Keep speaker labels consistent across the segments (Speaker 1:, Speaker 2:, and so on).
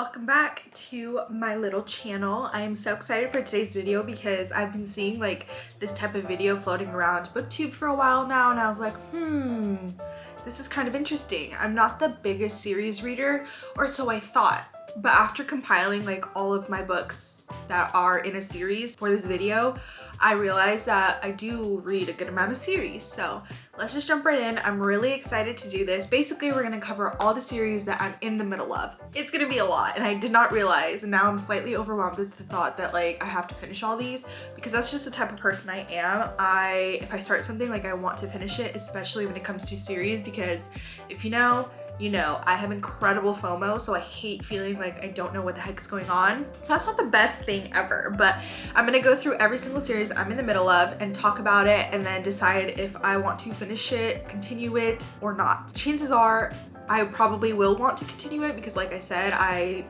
Speaker 1: Welcome back to my little channel. I am so excited for today's video because I've been seeing like this type of video floating around BookTube for a while now, and I was like, this is kind of interesting. I'm not the biggest series reader, or so I thought, but after compiling like all of my books that are in a series for this video, I realized that I do read a good amount of series. So let's just jump right in. I'm really excited to do this. Basically, we're gonna cover all the series that I'm in the middle of. It's gonna be a lot, and I did not realize, and now I'm slightly overwhelmed with the thought that like I have to finish all these, because that's just the type of person I am. If I start something, like I want to finish it, especially when it comes to series, because if you know, I have incredible FOMO, so I hate feeling like I don't know what the heck is going on. So that's not the best thing ever, but I'm gonna go through every single series I'm in the middle of and talk about it, and then decide if I want to finish it, continue it, or not. Chances are I probably will want to continue it because, like I said,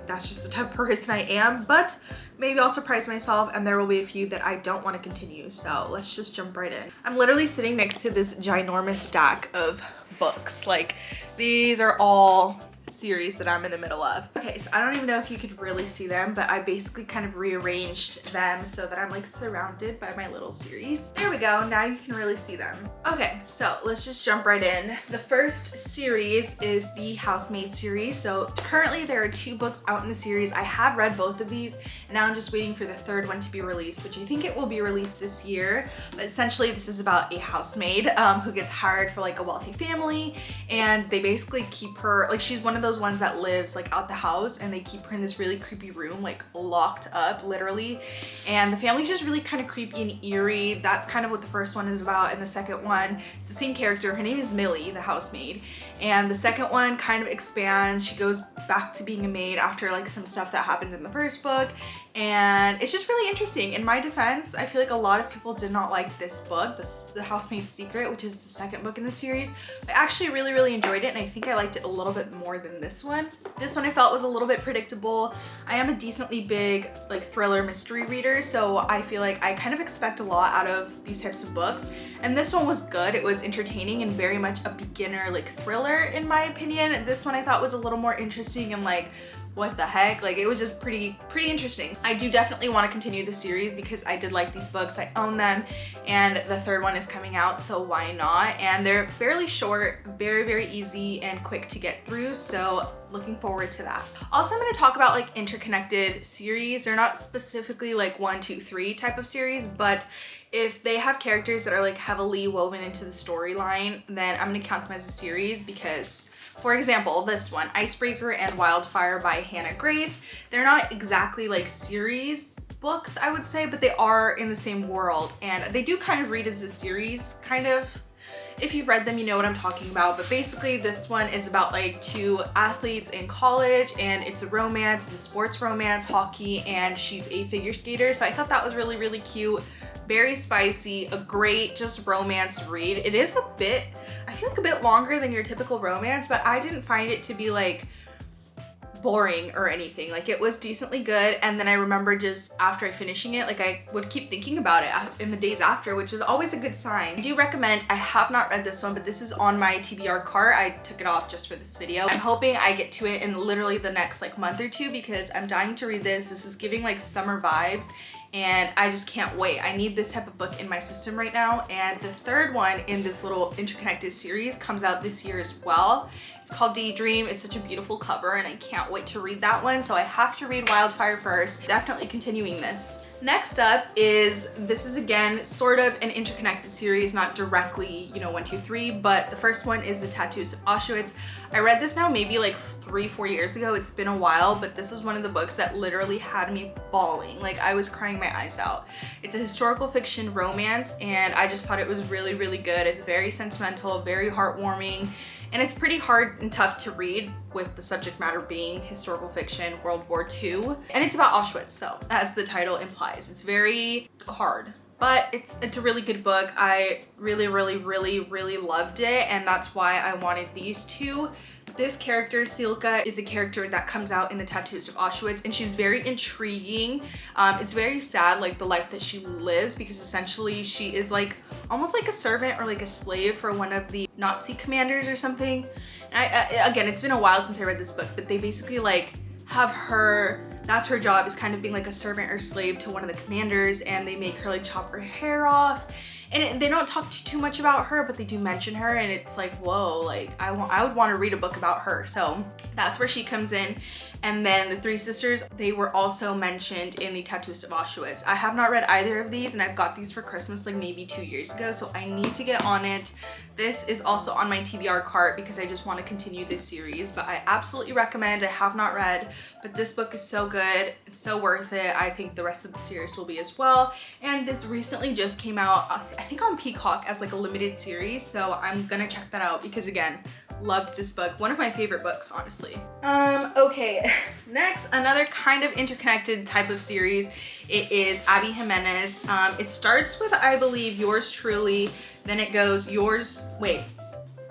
Speaker 1: that's just the type of person I am, but maybe I'll surprise myself and there will be a few that I don't want to continue. So let's just jump right in. I'm literally sitting next to this ginormous stack of books. Like, these are all series that I'm in the middle of. Okay, so I don't even know if you could really see them, but I basically kind of rearranged them so that I'm like surrounded by my little series. There we go, now you can really see them. Okay, so let's just jump right in. The first series is the Housemaid series. So currently there are 2 books out in the series. I have read both of these, and now I'm just waiting for the 3rd one to be released, which I think it will be released this year. But essentially this is about a housemaid who gets hired for like a wealthy family, and they basically keep her, like, she's one of those ones that lives like out the house, and they keep her in this really creepy room, like locked up literally, and the family's just really kind of creepy and eerie. That's kind of what the first one is about, and the second one, it's the same character. Her name is Millie, the housemaid, and the second one kind of expands. She goes back to being a maid after like some stuff that happens in the first book, and it's just really interesting. In my defense, I feel like a lot of people did not like this book, The Housemaid's Secret, which is the second book in the series. I actually really enjoyed it, and I think I liked it a little bit more than this one. This one I felt was a little bit predictable. I am a decently big like thriller mystery reader, so I feel like I kind of expect a lot out of these types of books, and this one was good. It was entertaining and very much a beginner like thriller in my opinion. This one I thought was a little more interesting and like, what the heck, like it was just pretty interesting. I do definitely want to continue the series because I did like these books. I own them, and the 3rd one is coming out, so why not? And they're fairly short, very easy and quick to get through, so looking forward to that. Also, I'm going to talk about like interconnected series. They're not specifically like 1, 2, 3 type of series, but if they have characters that are like heavily woven into the storyline, then I'm going to count them as a series. Because, for example, this one, Icebreaker and Wildfire by Hannah Grace, they're not exactly like series books, I would say, but they are in the same world, and they do kind of read as a series, kind of. If you've read them, you know what I'm talking about. But basically this one is about like 2 athletes in college, and it's a romance, it's a sports romance, hockey, and she's a figure skater. So I thought that was really cute, very spicy, a great just romance read. It is a bit, I feel like a bit longer than your typical romance, but I didn't find it to be like boring or anything. Like, it was decently good, and then I remember just after finishing it, like I would keep thinking about it in the days after, which is always a good sign. I do recommend, I have not read this one, but this is on my TBR cart. I took it off just for this video. I'm hoping I get to it in literally the next like month or 2 because I'm dying to read this. This is giving like summer vibes, and I just can't wait. I need this type of book in my system right now. And the 3rd one in this little interconnected series comes out this year as well. It's called Daydream. It's such a beautiful cover, and I can't wait to read that one. So I have to read Wildfire first. Definitely continuing this. Next up is, this is again sort of an interconnected series, not directly, 1, 2, 3, but the first one is The Tattoos of Auschwitz. I read this now maybe like 3-4 years ago. It's been a while, but this was one of the books that literally had me bawling. Like, I was crying my eyes out. It's a historical fiction romance, and I just thought it was really good. It's very sentimental, very heartwarming, and it's pretty hard and tough to read with the subject matter being historical fiction, World War II. And it's about Auschwitz, so as the title implies, it's very hard. But it's a really good book. I really loved it, and that's why I wanted these 2. This character, Silka, is a character that comes out in The Tattoos of Auschwitz, and she's very intriguing. It's very sad, like the life that she lives, because essentially she is like almost like a servant or like a slave for one of the Nazi commanders or something. And again, it's been a while since I read this book, but they basically like have her, that's her job, is kind of being like a servant or slave to one of the commanders, and they make her like chop her hair off. And they don't talk too much about her, but they do mention her, and it's like, whoa, like I would want to read a book about her. So that's where she comes in. And then the three sisters, they were also mentioned in the Tattoos of Auschwitz. I have not read either of these, and I've got these for Christmas like maybe 2 years ago, so I need to get on it. This is also on my TBR cart because I just want to continue this series, but I absolutely recommend. I have not read, but this book is so good. It's so worth it. I think the rest of the series will be as well. And this recently just came out, I think on Peacock, as like a limited series, so I'm gonna check that out because again, loved this book. One of my favorite books, honestly. Okay, next, another kind of interconnected type of series. It is Abby Jimenez. It starts with, I believe, Yours Truly, then it goes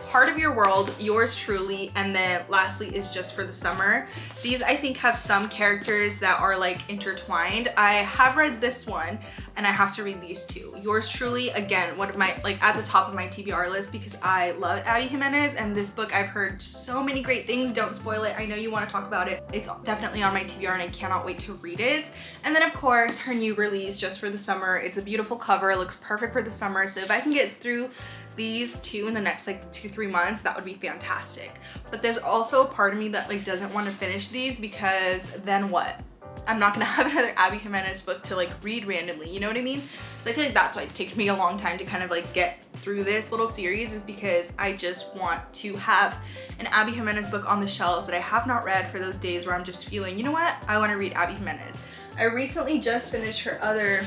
Speaker 1: Part of Your World, Yours Truly, and then lastly is Just for the Summer. These I think have some characters that are like intertwined. I have read this one and I have to read these two. Yours Truly, again, one of my, like at the top of my TBR list because I love Abby Jimenez, and this book I've heard so many great things. Don't spoil it. I know you want to talk about it. It's definitely on my TBR and I cannot wait to read it. And then of course her new release, Just for the Summer. It's a beautiful cover. It looks perfect for the summer. So if I can get through these two in the next like 2-3 months, that would be fantastic. But there's also a part of me that like doesn't want to finish these because then what? I'm not gonna have another Abby Jimenez book to like read randomly, you know what I mean? So I feel like that's why it's taken me a long time to kind of like get through this little series, is because I just want to have an Abby Jimenez book on the shelves that I have not read for those days where I'm just feeling, you know what? I want to read Abby Jimenez. I recently just finished her other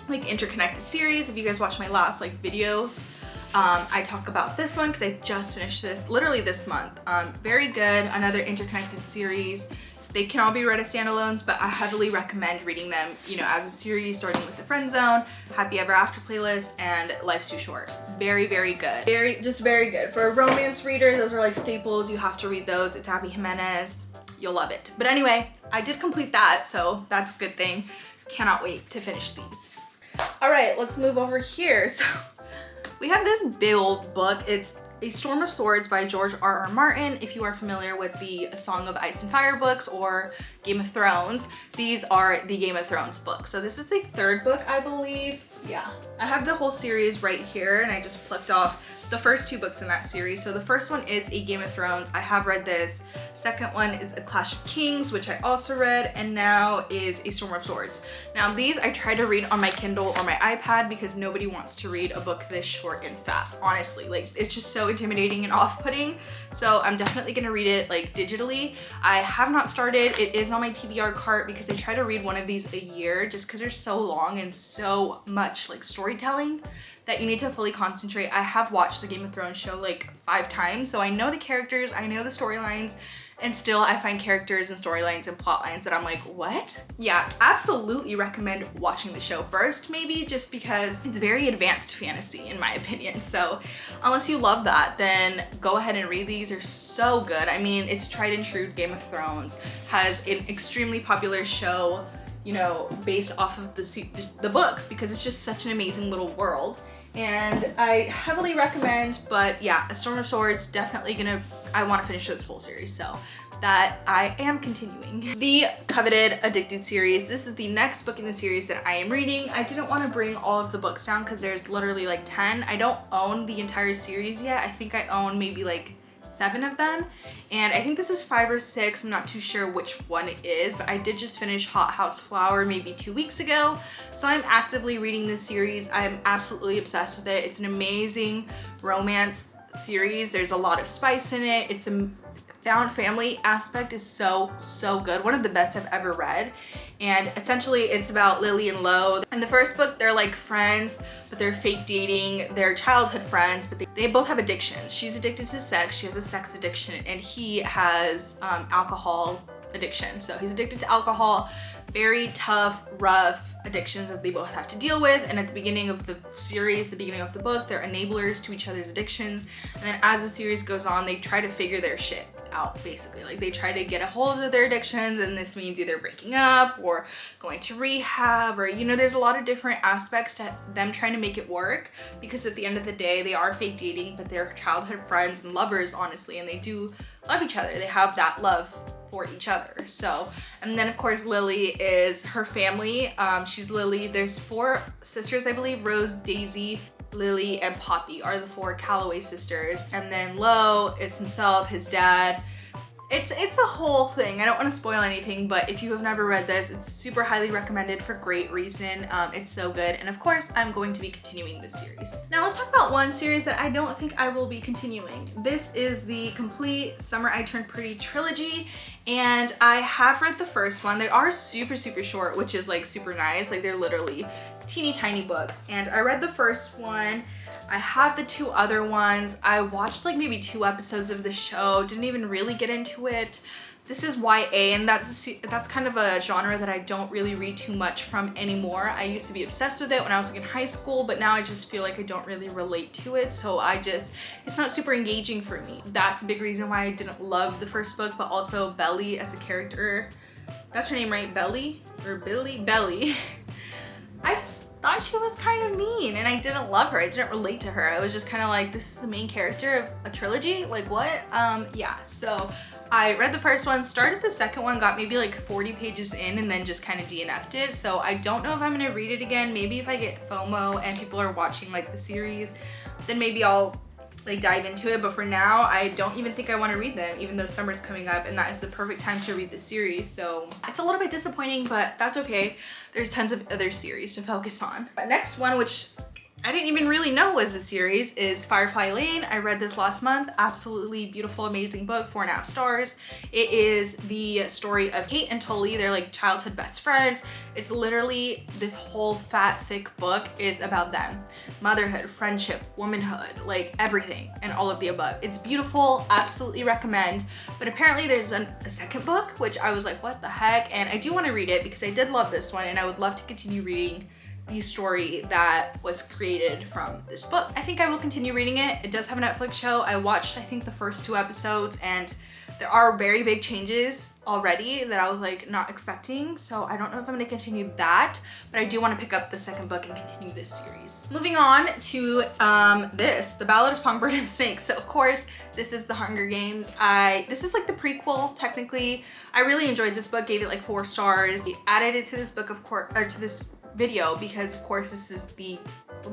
Speaker 1: like interconnected series. If you guys watch my last like videos, I talk about this one because I just finished this literally this month. Very good, another interconnected series. They can all be read as standalones, but I heavily recommend reading them, you know, as a series, starting with The Friend Zone, Happy Ever After Playlist, and Life's Too Short. Very, very good. Just very good. For a romance reader, those are like staples. You have to read those. It's Abby Jimenez. You'll love it. But anyway, I did complete that, so that's a good thing. Cannot wait to finish these. All right, let's move over here. So we have this Build book. It's A Storm of Swords by George R.R. Martin. If you are familiar with the Song of Ice and Fire books or Game of Thrones, these are the Game of Thrones books. So this is the third book, I believe. Yeah, I have the whole series right here, and I just plucked off the first two books in that series. So the first one is A Game of Thrones. I have read this. Second one is A Clash of Kings, which I also read, and now is A Storm of Swords. Now these I try to read on my Kindle or my iPad because nobody wants to read a book this short and fat, honestly. Like, it's just so intimidating and off-putting. So I'm definitely gonna read it like digitally. I have not started. It is on my TBR cart because I try to read one of these a year just because they're so long and so much like storytelling that you need to fully concentrate. I have watched the Game of Thrones show like 5 times, so I know the characters, I know the storylines, and still I find characters and storylines and plot lines that I'm like, what? Yeah, absolutely recommend watching the show first, maybe just because it's very advanced fantasy in my opinion. So unless you love that, then go ahead and read these. They're so good. I mean, it's tried and true. Game of Thrones has an extremely popular show, you know, based off of the books because it's just such an amazing little world. And I heavily recommend, but yeah, A Storm of Swords, definitely I want to finish this whole series, so that I am continuing. The coveted Addicted series. This is the next book in the series that I am reading. I didn't want to bring all of the books down because there's literally like 10. I don't own the entire series yet. I think I own maybe like 7 of them, and I think this is 5 or 6. I'm not too sure which one it is, but I did just finish Hot House Flower maybe 2 weeks ago, so I'm actively reading this series. I'm absolutely obsessed with it. It's an amazing romance series. There's a lot of spice in it. It's a found family aspect is so good. One of the best I've ever read. And essentially it's about Lily and Lo. In the first book, they're like friends, but they're fake dating. They're childhood friends, but they both have addictions. She's addicted to sex. She has a sex addiction, and he has alcohol addiction. So he's addicted to alcohol. Very tough, rough addictions that they both have to deal with. And at the beginning of the series, the beginning of the book, they're enablers to each other's addictions. And then as the series goes on, they try to figure their shit out, basically. Like, they try to get a hold of their addictions, and this means either breaking up or going to rehab, or, you know, there's a lot of different aspects to them trying to make it work, because at the end of the day, they are fake dating, but they're childhood friends and lovers, honestly, and they do love each other. They have that love for each other. So, and then of course Lily is her family. She's Lily. There's 4 sisters, I believe. Rose, Daisy, Lily, and Poppy are the 4 Calloway sisters. And then Lo is himself, his dad. It's a whole thing. I don't want to spoil anything, but if you have never read this, it's super highly recommended for great reason. It's so good, and of course I'm going to be continuing this series. Now let's talk about one series that I don't think I will be continuing. This is the complete Summer I Turned Pretty trilogy, and I have read the first one. They are super short, which is like super nice. Like they're literally teeny tiny books, and I read the first one. I have the 2 other ones. I watched like maybe 2 episodes of the show, didn't even really get into it. This is YA, and that's kind of a genre that I don't really read too much from anymore. I used to be obsessed with it when I was like in high school, but now I just feel like I don't really relate to it, so it's not super engaging for me. That's a big reason why I didn't love the first book, but also Belly as a character. That's her name, right? Belly? Or Billy? Belly. I just thought she was kind of mean, and I didn't love her. I didn't relate to her. I was just kind of like, this is the main character of a trilogy? Like what? Yeah, so I read the first one, started the second one, got maybe like 40 pages in, and then just kind of DNF'd it. So I don't know if I'm gonna read it again. Maybe if I get FOMO and people are watching like the series, then maybe I'll like dive into it, but for now I don't even think I want to read them, even though summer's coming up and that is the perfect time to read the series. So it's a little bit disappointing, but that's okay. There's tons of other series to focus on. The next one, which I didn't even really know was a series, is Firefly Lane. I read this last month. Absolutely beautiful, amazing book, 4.5 stars. It is the story of Kate and Tully. They're like childhood best friends. It's literally, this whole fat, thick book is about them. Motherhood, friendship, womanhood, like everything and all of the above. It's beautiful, absolutely recommend. But apparently there's a second book, which I was like, what the heck? And I do want to read it because I did love this one, and I would love to continue reading the story that was created from this book. I think I will continue reading it. It does have a Netflix show. I watched, I think, the first 2 episodes, and there are very big changes already that I was like not expecting. So I don't know if I'm gonna continue that, but I do want to pick up the second book and continue this series. Moving on to The Ballad of Songbird and Snake. So of course, this is the Hunger Games. This is like the prequel, technically. I really enjoyed this book, gave it like 4 stars. I added it to this book, of course, or to this video, because of course this is the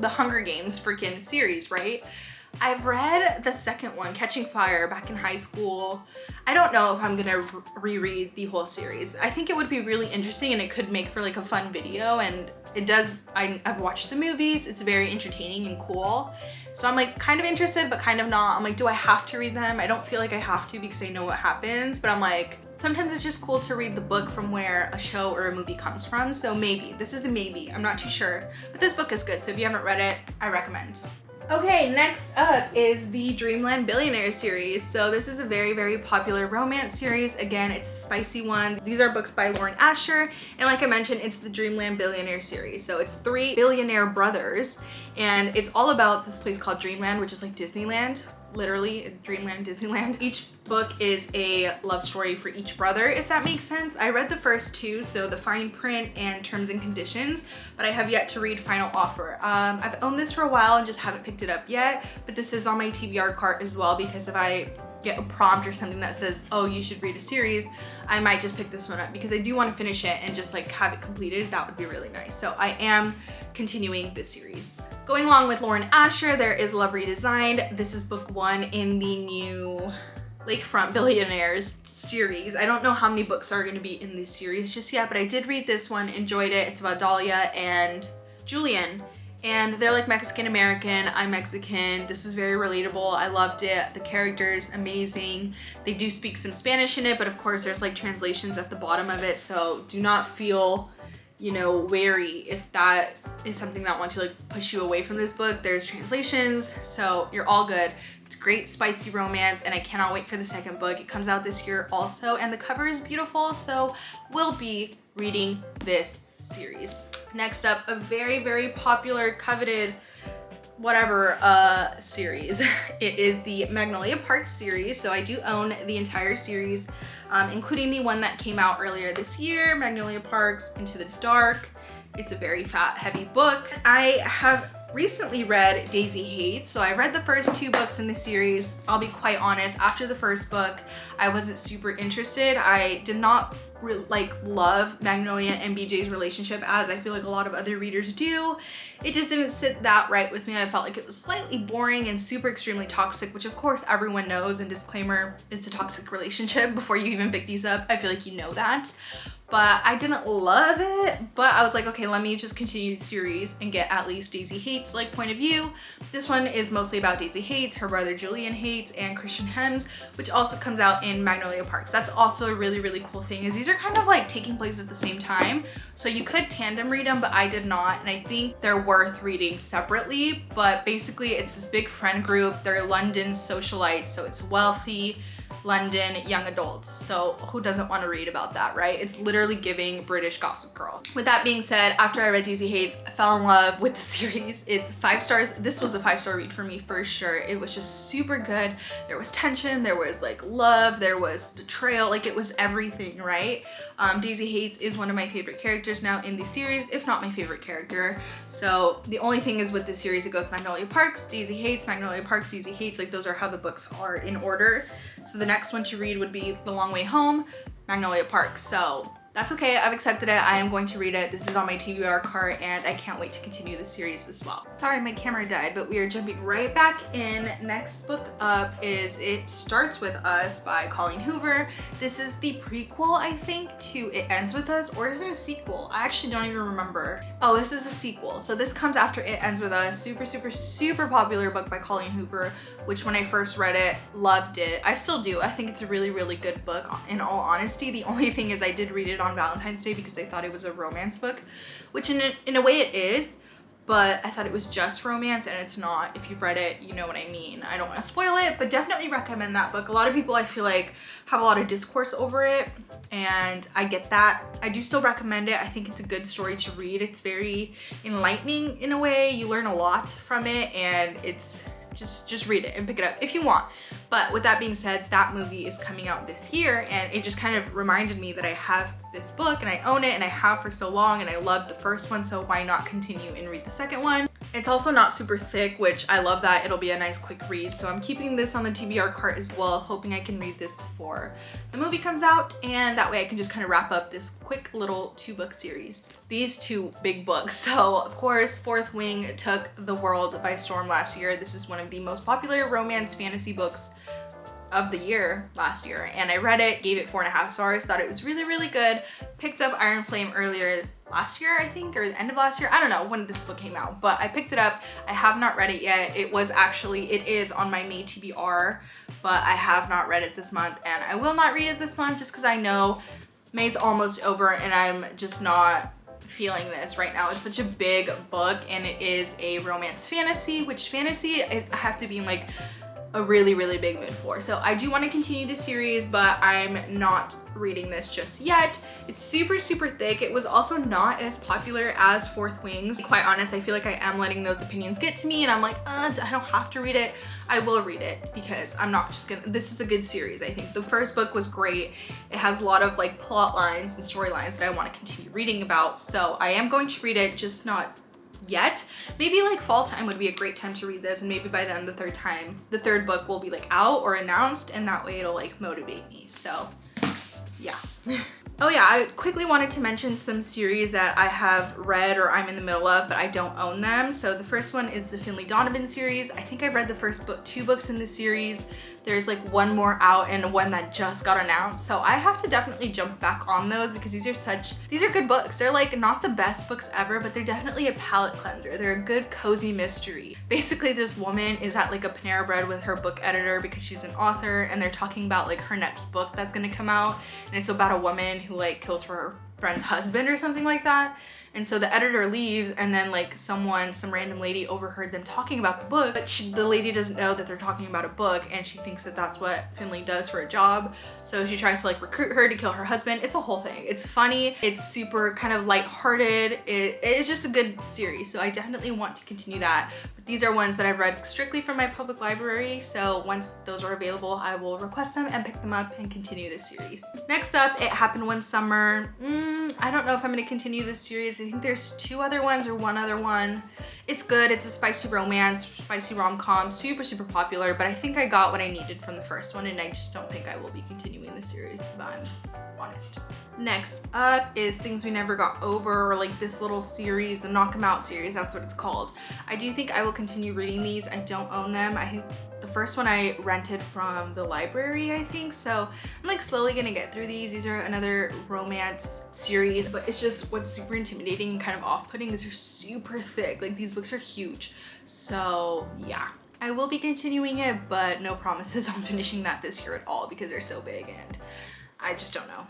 Speaker 1: Hunger Games freaking series, right? I've read the second one, Catching Fire, back in high school. I don't know if I'm gonna reread the whole series. I think it would be really interesting, and it could make for like a fun video, and it does. I've watched the movies. It's very entertaining and cool. So I'm like kind of interested, but kind of not. I'm like, do I have to read them? I don't feel like I have to because I know what happens, but I'm like, sometimes it's just cool to read the book from where a show or a movie comes from. So maybe, this is a maybe, I'm not too sure. But this book is good, so if you haven't read it, I recommend. Okay, next up is the Dreamland Billionaire series. So this is a very popular romance series. Again, it's a spicy one. These are books by Lauren Asher, and like I mentioned, it's the Dreamland Billionaire series. So it's 3 billionaire brothers, and it's all about this place called Dreamland, which is like Disneyland. Literally Dreamland, Disneyland. Each book is a love story for each brother, if that makes sense. I read the first 2, so The Fine Print and Terms and Conditions, but I have yet to read Final Offer. I've owned this for a while and just haven't picked it up yet, but this is on my TBR cart as well, because if I get a prompt or something that says, oh, you should read a series, I might just pick this one up because I do want to finish it and just like have it completed. That would be really nice. So I am continuing this series. Going along with Lauren Asher, there is Love Redesigned. This is book 1 in the new Lakefront Billionaires series. I don't know how many books are going to be in this series just yet, but I did read this one, enjoyed it. It's about Dahlia and Julian. And they're like Mexican American, I'm Mexican. This was very relatable. I loved it. The characters, amazing. They do speak some Spanish in it, but of course there's like translations at the bottom of it. So do not feel, you know, wary if that is something that wants to like push you away from this book. There's translations, so you're all good. It's great spicy romance, and I cannot wait for the second book. It comes out this year also, and the cover is beautiful, so we'll be reading this series. Next up, a very popular, coveted, whatever series. It is the Magnolia Park series. So I do own the entire series, including the one that came out earlier this year, Magnolia Parks Into the Dark. It's a very fat, heavy book. I have recently read Daisy Hates. So I read the first 2 books in the series. I'll be quite honest, after the first book, I wasn't super interested. I did not love Magnolia and BJ's relationship as I feel like a lot of other readers do. It just didn't sit that right with me. I felt like it was slightly boring and super extremely toxic, which of course everyone knows, and disclaimer, it's a toxic relationship before you even pick these up. I feel like you know that. But I didn't love it, but I was like, okay, let me just continue the series and get at least Daisy Hates like point of view. This one is mostly about Daisy Hates, her brother Julian Hates, and Christian Hems, which also comes out in Magnolia Parks. That's also a really, really cool thing, is these are kind of like taking place at the same time. So you could tandem read them, but I did not. And I think they're worth reading separately, but basically it's this big friend group. They're London socialites, so it's wealthy London young adults. So who doesn't want to read about that, right? It's literally giving British Gossip Girl. With that being said, after I read Daisy Hates, I fell in love with the series. It's 5 stars. This was a 5-star read for me for sure. It was just super good. There was tension, there was like love, there was betrayal, like it was everything, right? Daisy Hates is one of my favorite characters now in the series, if not my favorite character. So the only thing is with this series, it goes Magnolia Parks, Daisy Hates, Magnolia Parks, Daisy Hates, like those are how the books are in order. So the next one to read would be The Long Way Home, Magnolia Parks. So that's okay, I've accepted it. I am going to read it. This is on my TBR cart and I can't wait to continue the series as well. Sorry, my camera died, but we are jumping right back in. Next book up is It Starts With Us by Colleen Hoover. This is the prequel, I think, to It Ends With Us, or is it a sequel? I actually don't even remember. Oh, this is a sequel. So this comes after It Ends With Us. Super, super, super popular book by Colleen Hoover, which when I first read it, loved it. I still do. I think it's a really, really good book, in all honesty. The only thing is I did read it on Valentine's Day because I thought it was a romance book, which in a way it is, but I thought it was just romance and it's not. If you've read it, you know what I mean. I don't want to spoil it, but definitely recommend that book. A lot of people, I feel like, have a lot of discourse over it, and I get that. I do still recommend it. I think it's a good story to read. It's very enlightening in a way. You learn a lot from it, and it's just read it and pick it up if you want. But with that being said, that movie is coming out this year, and it just kind of reminded me that I have this book and I own it and I have for so long, and I loved the first one, so why not continue and read the second one? It's also not super thick, which I love that. It'll be a nice quick read. So I'm keeping this on the TBR cart as well, hoping I can read this before the movie comes out, and that way I can just kind of wrap up this quick little 2-book series. These 2 big books. So of course, Fourth Wing took the world by storm last year. This is one of the most popular romance fantasy books of the year last year, and I read it, gave it 4.5 stars, thought it was really, really good. Picked up Iron Flame earlier last year, I think, or the end of last year. I don't know when this book came out, but I picked it up. I have not read it yet. It is on my May TBR, but I have not read it this month, and I will not read it this month just because I know May's almost over and I'm just not feeling this right now. It's such a big book, and it is a romance fantasy, which fantasy I have to be in like a really, really big mood for. So I do want to continue this series, but I'm not reading this just yet. It's super, super thick. It was also not as popular as Fourth Wings. To be quite honest, I feel like I am letting those opinions get to me, and I'm like, I don't have to read it. I will read it because I'm not just gonna, this is a good series. I think the first book was great. It has a lot of like plot lines and storylines that I want to continue reading about. So I am going to read it, just not yet. Maybe like fall time would be a great time to read this, and maybe by then the third book will be like out or announced, and that way it'll like motivate me. So yeah. Oh yeah, I quickly wanted to mention some series that I have read or I'm in the middle of, but I don't own them. So the first one is the Finley Donovan series. I think I've read the first book, 2 books in this series. There's like 1 more out and 1 that just got announced. So I have to definitely jump back on those because these are good books. They're like not the best books ever, but they're definitely a palate cleanser. They're a good cozy mystery. Basically, this woman is at like a Panera Bread with her book editor because she's an author, and they're talking about like her next book that's gonna come out, and it's about a woman who like kills her friend's husband or something like that. And so the editor leaves, and then like some random lady overheard them talking about the book, but the lady doesn't know that they're talking about a book, and she thinks that that's what Finley does for a job. So she tries to like recruit her to kill her husband. It's a whole thing. It's funny. It's super kind of lighthearted. It's just a good series. So I definitely want to continue that. But these are ones that I've read strictly from my public library. So once those are available, I will request them and pick them up and continue this series. Next up, It Happened One Summer. I don't know if I'm gonna continue this series. I think there's 2 other ones or 1 other one. It's good. It's a spicy romance, spicy rom-com, super, super popular, but I think I got what I needed from the first one, and I just don't think I will be continuing the series, if I'm honest. Next up is Things We Never Got Over, or like this little series, the Knock 'Em Out series, that's what it's called. I do think I will continue reading these. I don't own them. I think the first one I rented from the library, I think, so I'm like slowly gonna get through these. These are another romance series, but it's just what's super intimidating and kind of off-putting is they're super thick. Like, these books are huge. So yeah, I will be continuing it, but no promises on finishing that this year at all because they're so big and I just don't know.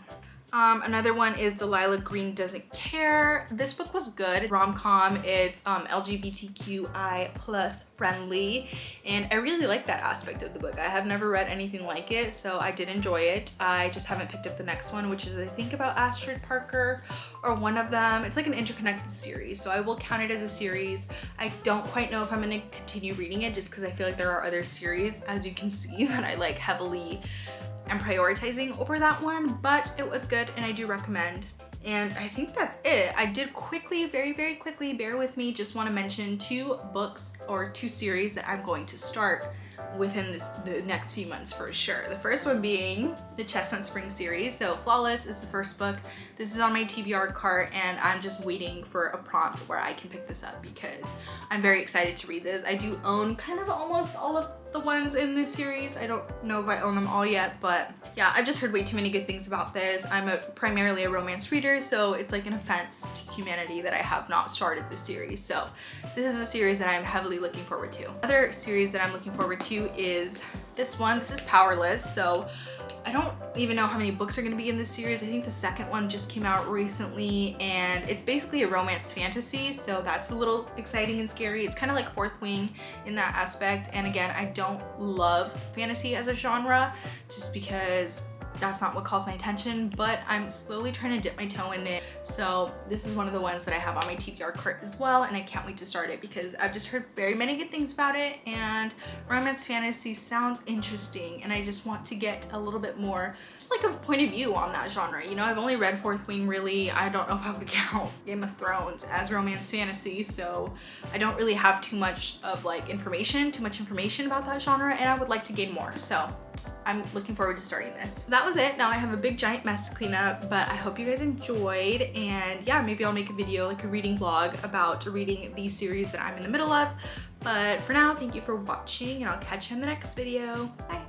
Speaker 1: Another one is Delilah Green Doesn't Care. This book was good. Rom-com. It's LGBTQI plus friendly, and I really like that aspect of the book. I have never read anything like it, so I did enjoy it. I just haven't picked up the next one, which is I think about Astrid Parker or one of them. It's like an interconnected series, so I will count it as a series. I don't quite know if I'm gonna continue reading it just because I feel like there are other series, as you can see, that I like heavily am prioritizing over that one, but it was good and I do recommend. And I think that's it. I did quickly, very, very quickly, bear with me, just want to mention 2 books or 2 series that I'm going to start within the next few months for sure. The first one being the Chestnut Spring series. So Flawless is the first book. This is on my TBR cart and I'm just waiting for a prompt where I can pick this up because I'm very excited to read this. I do own kind of almost all of the ones in this series. I don't know if I own them all yet, but yeah, I've just heard way too many good things about this. I'm primarily a romance reader, so it's like an offense to humanity that I have not started this series. So this is a series that I'm heavily looking forward to. Another series that I'm looking forward to is this one. This is Powerless. So I don't even know how many books are going to be in this series. I think the second one just came out recently and it's basically a romance fantasy, so that's a little exciting and scary. It's kind of like Fourth Wing in that aspect, and again, I don't love fantasy as a genre just because that's not what calls my attention, but I'm slowly trying to dip my toe in it. So this is one of the ones that I have on my TBR cart as well, and I can't wait to start it because I've just heard very many good things about it, and romance fantasy sounds interesting, and I just want to get a little bit more, just like a point of view on that genre. You know, I've only read Fourth Wing really. I don't know if I would count Game of Thrones as romance fantasy, so I don't really have too much of like too much information about that genre, and I would like to gain more. So I'm looking forward to starting this. So that was it. Now I have a big giant mess to clean up, but I hope you guys enjoyed, and yeah, maybe I'll make a video, like a reading vlog about reading these series that I'm in the middle of. But for now, thank you for watching and I'll catch you in the next video. Bye.